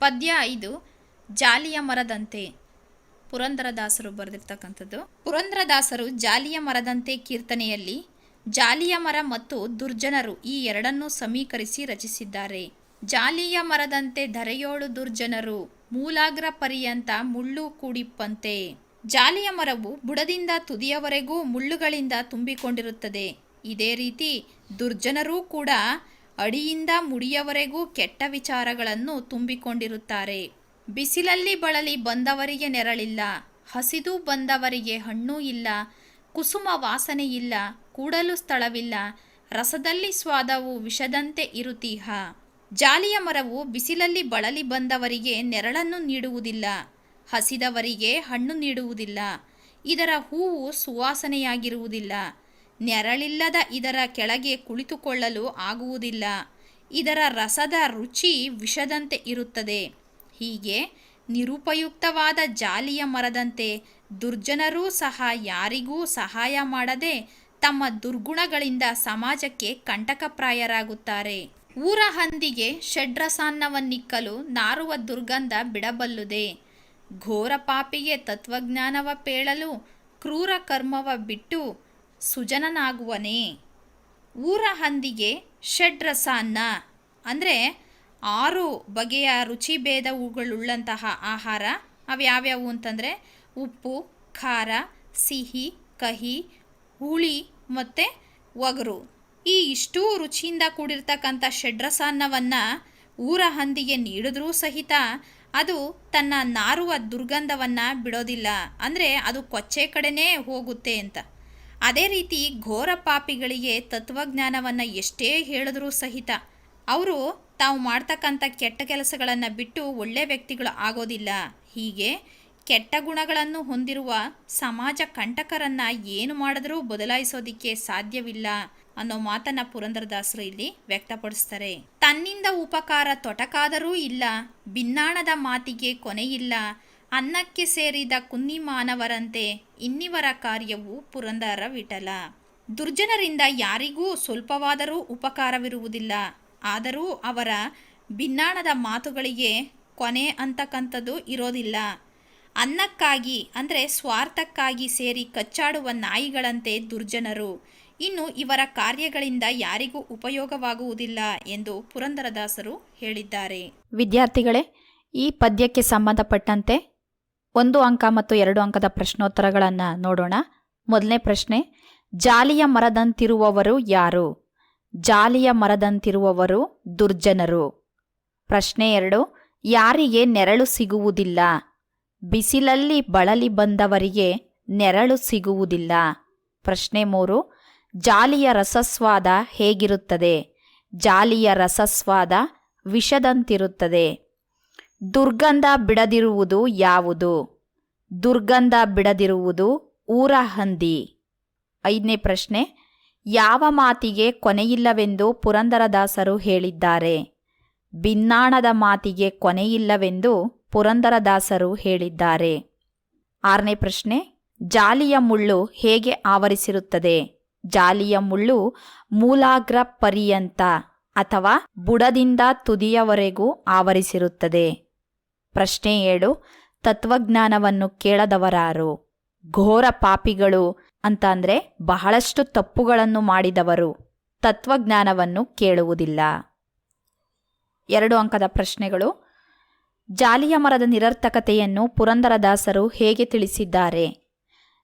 ಪದ್ಯ 5 ಜಾಲಿಯ ಮರದಂತೆ. ಪುರಂದರದಾಸರು ಬರೆದಿರ್ತಕ್ಕಂಥದ್ದು. ಪುರಂದರದಾಸರು ಜಾಲಿಯ ಮರದಂತೆ ಕೀರ್ತನೆಯಲ್ಲಿ ಜಾಲಿಯ ಮರ ಮತ್ತು ದುರ್ಜನರು ಈ ಎರಡನ್ನೂ ಸಮೀಕರಿಸಿ ರಚಿಸಿದ್ದಾರೆ. ಜಾಲಿಯ ಮರದಂತೆ ಧರೆಯೋಳು ದುರ್ಜನರು, ಮೂಲಾಗ್ರ ಪರ್ಯಂತ ಮುಳ್ಳು ಕೂಡಿಪ್ಪಂತೆ. ಜಾಲಿಯ ಮರವು ಬುಡದಿಂದ ತುದಿಯವರೆಗೂ ಮುಳ್ಳುಗಳಿಂದ ತುಂಬಿಕೊಂಡಿರುತ್ತದೆ. ಇದೇ ರೀತಿ ದುರ್ಜನರೂ ಕೂಡ ಅಡಿಯಿಂದ ಮುಡಿಯವರೆಗೂ ಕೆಟ್ಟ ವಿಚಾರಗಳನ್ನು ತುಂಬಿಕೊಂಡಿರುತ್ತಾರೆ. ಬಿಸಿಲಲ್ಲಿ ಬಳಲಿ ಬಂದವರಿಗೆ ನೆರಳಿಲ್ಲ, ಹಸಿದು ಬಂದವರಿಗೆ ಹಣ್ಣೂ ಇಲ್ಲ, ಕುಸುಮ ವಾಸನೆ ಇಲ್ಲ, ಕೂಡಲು ಸ್ಥಳವಿಲ್ಲ, ರಸದಲ್ಲಿ ಸ್ವಾದವು ವಿಷದಂತೆ ಇರುತ್ತೀಹ. ಜಾಲಿಯ ಮರವು ಬಿಸಿಲಲ್ಲಿ ಬಳಲಿ ಬಂದವರಿಗೆ ನೆರಳನ್ನು ನೀಡುವುದಿಲ್ಲ, ಹಸಿದವರಿಗೆ ಹಣ್ಣು ನೀಡುವುದಿಲ್ಲ, ಇದರ ಹೂವು ಸುವಾಸನೆಯಾಗಿರುವುದಿಲ್ಲ, ನೆರಳಿಲ್ಲದ ಇದರ ಕೆಳಗೆ ಕುಳಿತುಕೊಳ್ಳಲು ಆಗುವುದಿಲ್ಲ, ಇದರ ರಸದ ರುಚಿ ವಿಷದಂತೆ ಇರುತ್ತದೆ. ಹೀಗೆ ನಿರುಪಯುಕ್ತವಾದ ಜಾಲಿಯ ಮರದಂತೆ ದುರ್ಜನರೂ ಸಹ ಯಾರಿಗೂ ಸಹಾಯ ಮಾಡದೆ ತಮ್ಮ ದುರ್ಗುಣಗಳಿಂದ ಸಮಾಜಕ್ಕೆ ಕಂಟಕಪ್ರಾಯರಾಗುತ್ತಾರೆ. ಊರ ಹಂದಿಗೆ ಷಡ್ರಸಾನ್ನವನ್ನಿಕ್ಕಲು ನಾರುವ ದುರ್ಗಂಧ ಬಿಡಬಲ್ಲುದೆ. ಘೋರ ಪಾಪಿಗೆ ತತ್ವಜ್ಞಾನವ ಪೇಳಲು ಕ್ರೂರ ಕರ್ಮವ ಬಿಟ್ಟು ಸುಜನನಾಗುವನೇ. ಊರ ಹಂದಿಗೆ ಷಡ್ರಸಾನ್ನ ಅಂದರೆ 6 ಬಗೆಯ ರುಚಿಭೇದವುಗಳುಳ್ಳಂತಹ ಆಹಾರ. ಅವ್ಯಾವ್ಯಾವು ಅಂತಂದರೆ ಉಪ್ಪು, ಖಾರ, ಸಿಹಿ, ಕಹಿ, ಹುಳಿ ಮತ್ತು ಒಗರು. ಈ ಇಷ್ಟೂ ರುಚಿಯಿಂದ ಕೂಡಿರ್ತಕ್ಕಂಥ ಷಡ್ರಸಾನ್ನವನ್ನು ಊರ ಹಂದಿಗೆ ನೀಡಿದ್ರೂ ಸಹಿತ ಅದು ತನ್ನ ನಾರುವ ದುರ್ಗಂಧವನ್ನು ಬಿಡೋದಿಲ್ಲ. ಅಂದರೆ ಅದು ಕೊಚ್ಚೆ ಕಡೆನೇ ಹೋಗುತ್ತೆ ಅಂತ. ಅದೇ ರೀತಿ ಘೋರ ಪಾಪಿಗಳಿಗೆ ತತ್ವಜ್ಞಾನವನ್ನು ಎಷ್ಟೇ ಹೇಳಿದ್ರೂ ಸಹಿತ ಅವರು ತಾವು ಮಾಡ್ತಕ್ಕಂಥ ಕೆಟ್ಟ ಕೆಲಸಗಳನ್ನು ಬಿಟ್ಟು ಒಳ್ಳೆಯ ವ್ಯಕ್ತಿಗಳು ಆಗೋದಿಲ್ಲ. ಹೀಗೆ ಕೆಟ್ಟ ಗುಣಗಳನ್ನು ಹೊಂದಿರುವ ಸಮಾಜ ಕಂಟಕರನ್ನು ಏನು ಮಾಡಿದ್ರೂ ಬದಲಾಯಿಸೋದಿಕ್ಕೆ ಸಾಧ್ಯವಿಲ್ಲ ಅನ್ನೋ ಮಾತನ್ನು ಪುರಂದರದಾಸರು ಇಲ್ಲಿ ವ್ಯಕ್ತಪಡಿಸ್ತಾರೆ. ತನ್ನಿಂದ ಉಪಕಾರ ತೊಟಕಾದರೂ ಇಲ್ಲ, ಭಿನ್ನಾಣದ ಮಾತಿಗೆ ಕೊನೆಯಿಲ್ಲ, ಅನ್ನಕ್ಕೆ ಸೇರಿದ ಕುನ್ನಿ ಮಾನವರಂತೆ ಇನ್ನಿವರ ಕಾರ್ಯವು ಪುರಂದರ ವಿಠಲ. ದುರ್ಜನರಿಂದ ಯಾರಿಗೂ ಸ್ವಲ್ಪವಾದರೂ ಉಪಕಾರವಿರುವುದಿಲ್ಲ. ಆದರೂ ಅವರ ಭಿನ್ನಾಣದ ಮಾತುಗಳಿಗೆ ಕೊನೆ ಅಂತಕ್ಕಂಥದ್ದು ಇರೋದಿಲ್ಲ. ಅನ್ನಕ್ಕಾಗಿ ಅಂದರೆ ಸ್ವಾರ್ಥಕ್ಕಾಗಿ ಸೇರಿ ಕಚ್ಚಾಡುವ ನಾಯಿಗಳಂತೆ ದುರ್ಜನರು. ಇನ್ನು ಇವರ ಕಾರ್ಯಗಳಿಂದ ಯಾರಿಗೂ ಉಪಯೋಗವಾಗುವುದಿಲ್ಲ ಎಂದು ಪುರಂದರದಾಸರು ಹೇಳಿದ್ದಾರೆ. ವಿದ್ಯಾರ್ಥಿಗಳೇ, ಈ ಪದ್ಯಕ್ಕೆ ಸಂಬಂಧಪಟ್ಟಂತೆ 1 ಅಂಕ ಮತ್ತು 2 ಅಂಕದ ಪ್ರಶ್ನೋತ್ತರಗಳನ್ನು ನೋಡೋಣ. ಮೊದಲನೇ ಪ್ರಶ್ನೆ, ಜಾಲಿಯ ಮರದಂತಿರುವವರು ಯಾರು? ಜಾಲಿಯ ಮರದಂತಿರುವವರು ದುರ್ಜನರು. ಪ್ರಶ್ನೆ 2, ಯಾರಿಗೆ ನೆರಳು ಸಿಗುವುದಿಲ್ಲ? ಬಿಸಿಲಲ್ಲಿ ಬಳಲಿ ಬಂದವರಿಗೆ ನೆರಳು ಸಿಗುವುದಿಲ್ಲ. ಪ್ರಶ್ನೆ 3, ಜಾಲಿಯ ರಸಸ್ವಾದ ಹೇಗಿರುತ್ತದೆ? ಜಾಲಿಯ ರಸಸ್ವಾದ ವಿಷದಂತಿರುತ್ತದೆ. ದುರ್ಗಂಧ ಬಿಡದಿರುವುದು ಯಾವುದು? ದುರ್ಗಂಧ ಬಿಡದಿರುವುದು ಊರ ಹಂದಿ. 5ನೇ ಪ್ರಶ್ನೆ, ಯಾವ ಮಾತಿಗೆ ಕೊನೆಯಿಲ್ಲವೆಂದು ಪುರಂದರದಾಸರು ಹೇಳಿದ್ದಾರೆ? ಭಿನ್ನಾಣದ ಮಾತಿಗೆ ಕೊನೆಯಿಲ್ಲವೆಂದು ಪುರಂದರದಾಸರು ಹೇಳಿದ್ದಾರೆ. 6ನೇ ಪ್ರಶ್ನೆ, ಜಾಲಿಯ ಮುಳ್ಳು ಹೇಗೆ ಆವರಿಸಿರುತ್ತದೆ? ಜಾಲಿಯ ಮುಳ್ಳು ಮೂಲಾಗ್ರ ಪರ್ಯಂತ ಅಥವಾ ಬುಡದಿಂದ ತುದಿಯವರೆಗೂ ಆವರಿಸಿರುತ್ತದೆ. ಪ್ರಶ್ನೆ 7, ತತ್ವಜ್ಞಾನವನ್ನು ಕೇಳದವರಾರು? ಘೋರ ಪಾಪಿಗಳು ಅಂತ ಅಂದರೆ ಬಹಳಷ್ಟು ತಪ್ಪುಗಳನ್ನು ಮಾಡಿದವರು ತತ್ವಜ್ಞಾನವನ್ನು ಕೇಳುವುದಿಲ್ಲ. 2 ಅಂಕದ ಪ್ರಶ್ನೆಗಳು. ಜಾಲಿಯ ಮರದ ನಿರರ್ಥಕತೆಯನ್ನು ಪುರಂದರದಾಸರು ಹೇಗೆ ತಿಳಿಸಿದ್ದಾರೆ?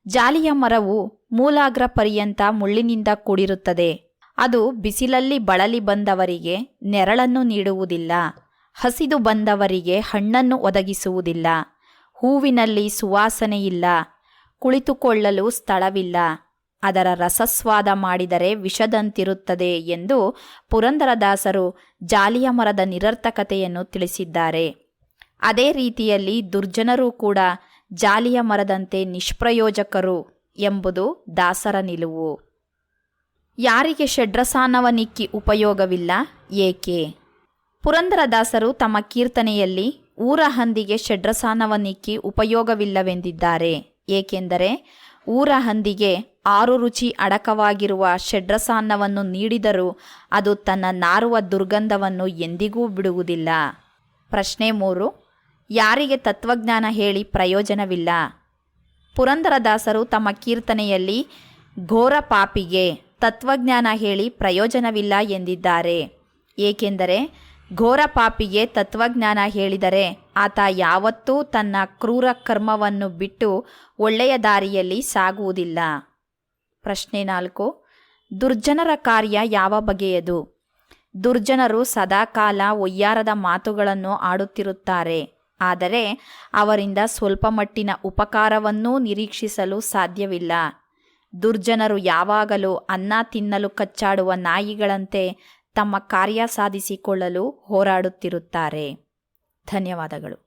ಜಾಲಿಯ ಮರವು ಮೂಲಾಗ್ರ ಪರ್ಯಂತ ಮುಳ್ಳಿನಿಂದ ಕೂಡಿರುತ್ತದೆ. ಅದು ಬಿಸಿಲಲ್ಲಿ ಬಳಲಿ ಬಂದವರಿಗೆ ನೆರಳನ್ನು ನೀಡುವುದಿಲ್ಲ, ಹಸಿದು ಬಂದವರಿಗೆ ಹಣ್ಣನ್ನು ಒದಗಿಸುವುದಿಲ್ಲ, ಹೂವಿನಲ್ಲಿ ಸುವಾಸನೆಯಿಲ್ಲ, ಕುಳಿತುಕೊಳ್ಳಲು ಸ್ಥಳವಿಲ್ಲ, ಅದರ ರಸಸ್ವಾದ ಮಾಡಿದರೆ ವಿಷದಂತಿರುತ್ತದೆ ಎಂದು ಪುರಂದರದಾಸರು ಜಾಲಿಯ ಮರದ ನಿರರ್ಥಕತೆಯನ್ನು ತಿಳಿಸಿದ್ದಾರೆ. ಅದೇ ರೀತಿಯಲ್ಲಿ ದುರ್ಜನರೂ ಕೂಡ ಜಾಲಿಯ ಮರದಂತೆ ನಿಷ್ಪ್ರಯೋಜಕರು ಎಂಬುದು ದಾಸರ ನಿಲುವು. ಯಾರಿಗೆ ಷಡ್ರಸಾನ್ನವನಿಕ್ಕಿ ಉಪಯೋಗವಿಲ್ಲ, ಏಕೆ? ಪುರಂದರದಾಸರು ತಮ್ಮ ಕೀರ್ತನೆಯಲ್ಲಿ ಊರ ಹಂದಿಗೆ ಷಡ್ರಸಾನ್ನವನಿಕ್ಕಿ ಉಪಯೋಗವಿಲ್ಲವೆಂದಿದ್ದಾರೆ. ಏಕೆಂದರೆ ಊರ ಹಂದಿಗೆ 6 ರುಚಿ ಅಡಕವಾಗಿರುವ ಷಡ್ರಸಾನ್ನವನ್ನು ನೀಡಿದರೂ ಅದು ತನ್ನ ನಾರುವ ದುರ್ಗಂಧವನ್ನು ಎಂದಿಗೂ ಬಿಡುವುದಿಲ್ಲ. ಪ್ರಶ್ನೆ 3. ಯಾರಿಗೆ ತತ್ವಜ್ಞಾನ ಹೇಳಿ ಪ್ರಯೋಜನವಿಲ್ಲ? ಪುರಂದರದಾಸರು ತಮ್ಮ ಕೀರ್ತನೆಯಲ್ಲಿ ಘೋರ ಪಾಪಿಗೆ ತತ್ವಜ್ಞಾನ ಹೇಳಿ ಪ್ರಯೋಜನವಿಲ್ಲ ಎಂದಿದ್ದಾರೆ. ಏಕೆಂದರೆ ಘೋರ ಪಾಪಿಗೆ ತತ್ವಜ್ಞಾನ ಹೇಳಿದರೆ ಆತ ಯಾವತ್ತೂ ತನ್ನ ಕ್ರೂರ ಕರ್ಮವನ್ನು ಬಿಟ್ಟು ಒಳ್ಳೆಯ ದಾರಿಯಲ್ಲಿ ಸಾಗುವುದಿಲ್ಲ. ಪ್ರಶ್ನೆ 4. ದುರ್ಜನರ ಕಾರ್ಯ ಯಾವ ಬಗೆಯದು? ದುರ್ಜನರು ಸದಾಕಾಲ ಒಯ್ಯಾರದ ಮಾತುಗಳನ್ನು ಆಡುತ್ತಿರುತ್ತಾರೆ. ಆದರೆ ಅವರಿಂದ ಸ್ವಲ್ಪ ಮಟ್ಟಿನ ಉಪಕಾರವನ್ನೂ ನಿರೀಕ್ಷಿಸಲು ಸಾಧ್ಯವಿಲ್ಲ. ದುರ್ಜನರು ಯಾವಾಗಲೂ ಅನ್ನ ತಿನ್ನಲು ಕಚ್ಚಾಡುವ ನಾಯಿಗಳಂತೆ ತಮ್ಮ ಕಾರ್ಯ ಸಾಧಿಸಿಕೊಳ್ಳಲು ಹೋರಾಡುತ್ತಿರುತ್ತಾರೆ. ಧನ್ಯವಾದಗಳು.